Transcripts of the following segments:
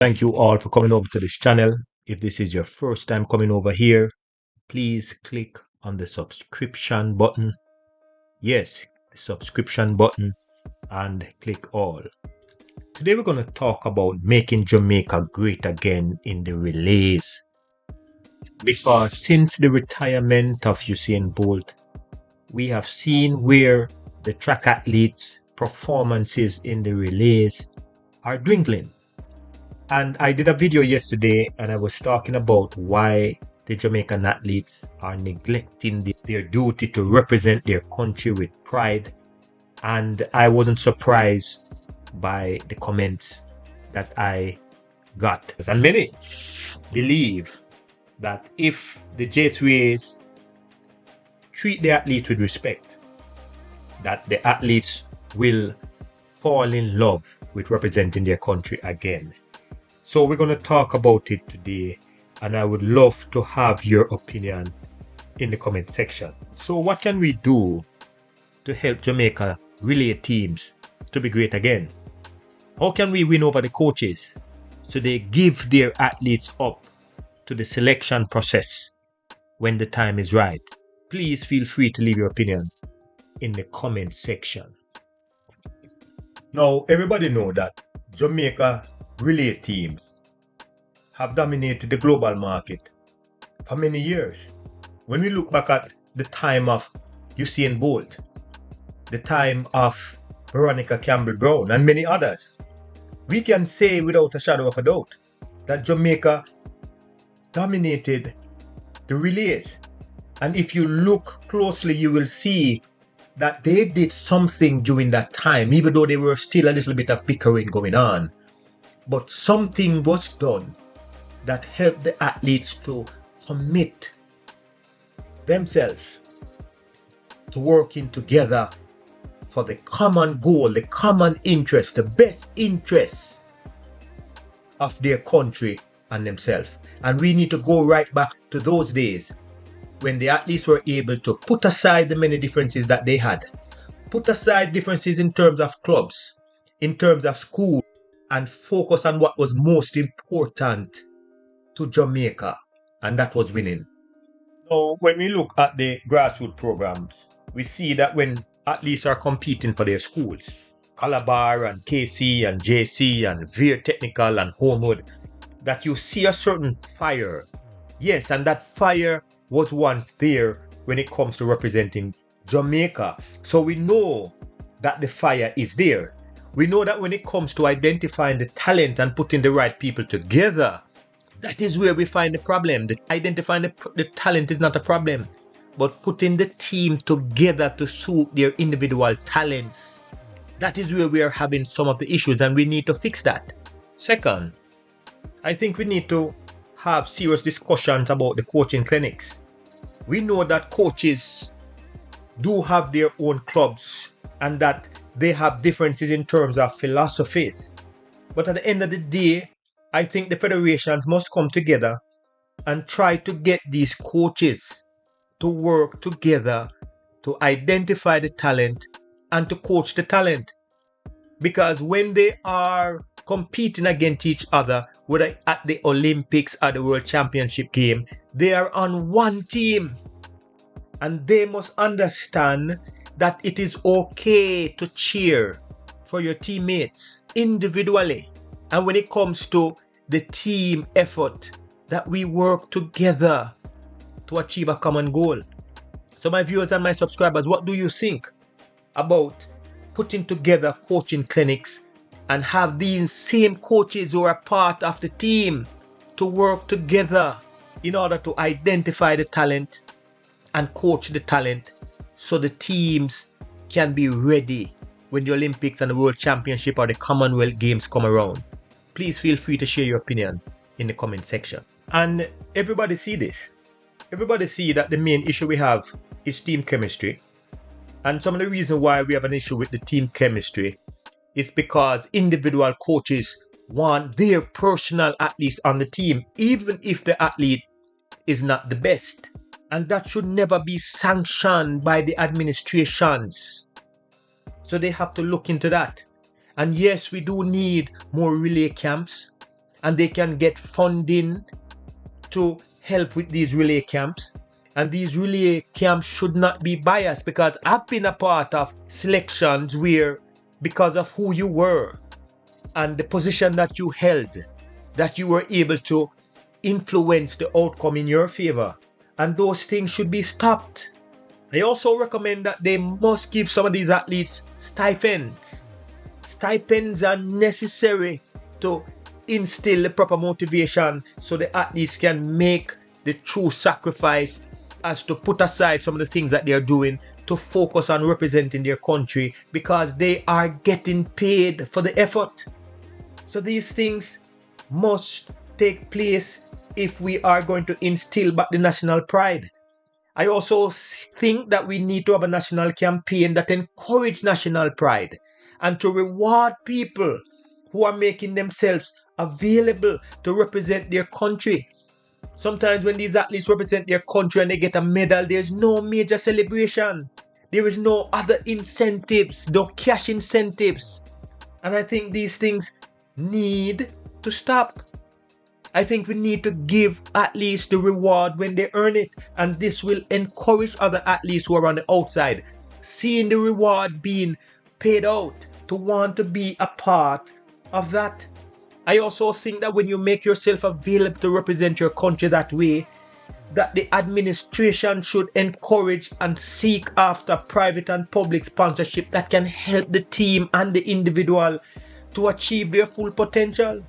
Thank you all for coming over to this channel. If this is your first time coming over here, please click on the subscription button. Yes, the subscription button, and click all. Today we're going to talk about making Jamaica great again in the relays. Because since the retirement of Usain Bolt, we have seen where the track athletes' performances in the relays are dwindling. And I did a video yesterday and I was talking about why the Jamaican athletes are neglecting their duty to represent their country with pride. And I wasn't surprised by the comments that I got. And many believe that if the JSWAs treat the athletes with respect, that the athletes will fall in love with representing their country again. So we're going to talk about it today, and I would love to have your opinion in the comment section. So what can we do to help Jamaica relay teams to be great again? How can we win over the coaches so they give their athletes up to the selection process when the time is right? Please feel free to leave your opinion in the comment section. Now, everybody know that Jamaica relay teams have dominated the global market for many years. When we look back at the time of Usain Bolt, the time of Veronica Campbell-Brown, and many others, we can say without a shadow of a doubt that Jamaica dominated the relays. And if you look closely, you will see that they did something during that time, even though there were still a little bit of bickering going on. But something was done that helped the athletes to commit themselves to working together for the common goal, the common interest, the best interests of their country and themselves. And we need to go right back to those days when the athletes were able to put aside the many differences that they had, put aside differences in terms of clubs, in terms of school, and focus on what was most important to Jamaica, and that was winning. So when we look at the grassroots programs, we see that when athletes are competing for their schools, Calabar and KC and JC and Veer Technical and Homewood, that you see a certain fire. Yes, and that fire was once there when it comes to representing Jamaica. So we know that the fire is there. We know that when it comes to identifying the talent and putting the right people together, that is where we find the problem. Identifying the talent is not a problem, but putting the team together to suit their individual talents, that is where we are having some of the issues, and we need to fix that. Second, I think we need to have serious discussions about the coaching clinics. We know that coaches do have their own clubs and that they have differences in terms of philosophies. But at the end of the day, I think the federations must come together and try to get these coaches to work together to identify the talent and to coach the talent. Because when they are competing against each other, whether at the Olympics or the World Championship game, they are on one team. And they must understand that it is okay to cheer for your teammates individually. And when it comes to the team effort, that we work together to achieve a common goal. So my viewers and my subscribers, what do you think about putting together coaching clinics and have these same coaches who are part of the team to work together in order to identify the talent and coach the talent so the teams can be ready when the Olympics and the World Championship or the Commonwealth Games come around? Please feel free to share your opinion in the comment section. And everybody see this. Everybody see that the main issue we have is team chemistry. And some of the reasons why we have an issue with the team chemistry is because individual coaches want their personal athletes on the team, even if the athlete is not the best. And that should never be sanctioned by the administrations. So they have to look into that. And yes, we do need more relay camps. and they can get funding to help with these relay camps. And these relay camps should not be biased, because I've been a part of selections where, because of who you were and the position that you held, that you were able to influence the outcome in your favor. And those things should be stopped. I also recommend that they must give some of these athletes stipends. Stipends are necessary to instill the proper motivation so the athletes can make the true sacrifice as to put aside some of the things that they are doing to focus on representing their country, because they are getting paid for the effort. So these things must take place if we are going to instill back the national pride. I also think that we need to have a national campaign that encourages national pride and to reward people who are making themselves available to represent their country. Sometimes when these athletes represent their country and they get a medal, there's no major celebration. There is no other incentives, no cash incentives. And I think these things need to stop. I think we need to give athletes the reward when they earn it. And this will encourage other athletes who are on the outside, seeing the reward being paid out, to want to be a part of that. I also think that when you make yourself available to represent your country that way, that the administration should encourage and seek after private and public sponsorship that can help the team and the individual to achieve their full potential.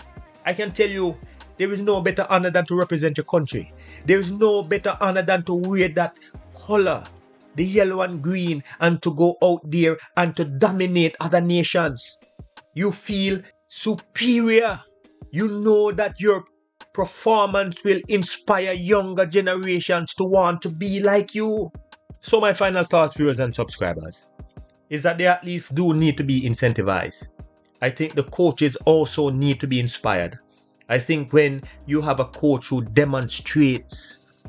I can tell you, there is no better honor than to represent your country. There is no better honor than to wear that color, the yellow and green, and to go out there and to dominate other nations. You feel superior. You know that your performance will inspire younger generations to want to be like you. So my final thoughts, viewers and subscribers, is that the athletes do need to be incentivized. I think the coaches also need to be inspired. I think when you have a coach who demonstrates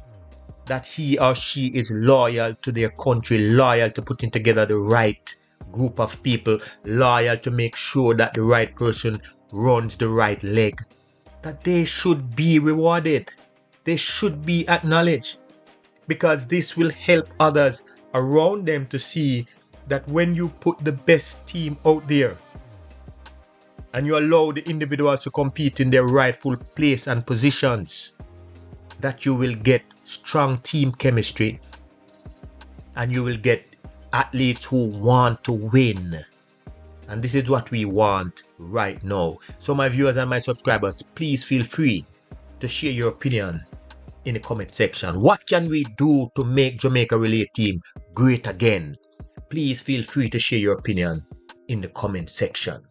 that he or she is loyal to their country, loyal to putting together the right group of people, loyal to make sure that the right person runs the right leg, that they should be rewarded. They should be acknowledged, because this will help others around them to see that when you put the best team out there and you allow the individuals to compete in their rightful place and positions, that you will get strong team chemistry and you will get athletes who want to win. And this is what we want right now. So my viewers and my subscribers, please feel free to share your opinion in the comment section. What can we do to make Jamaica relay team great again? Please feel free to share your opinion in the comment section.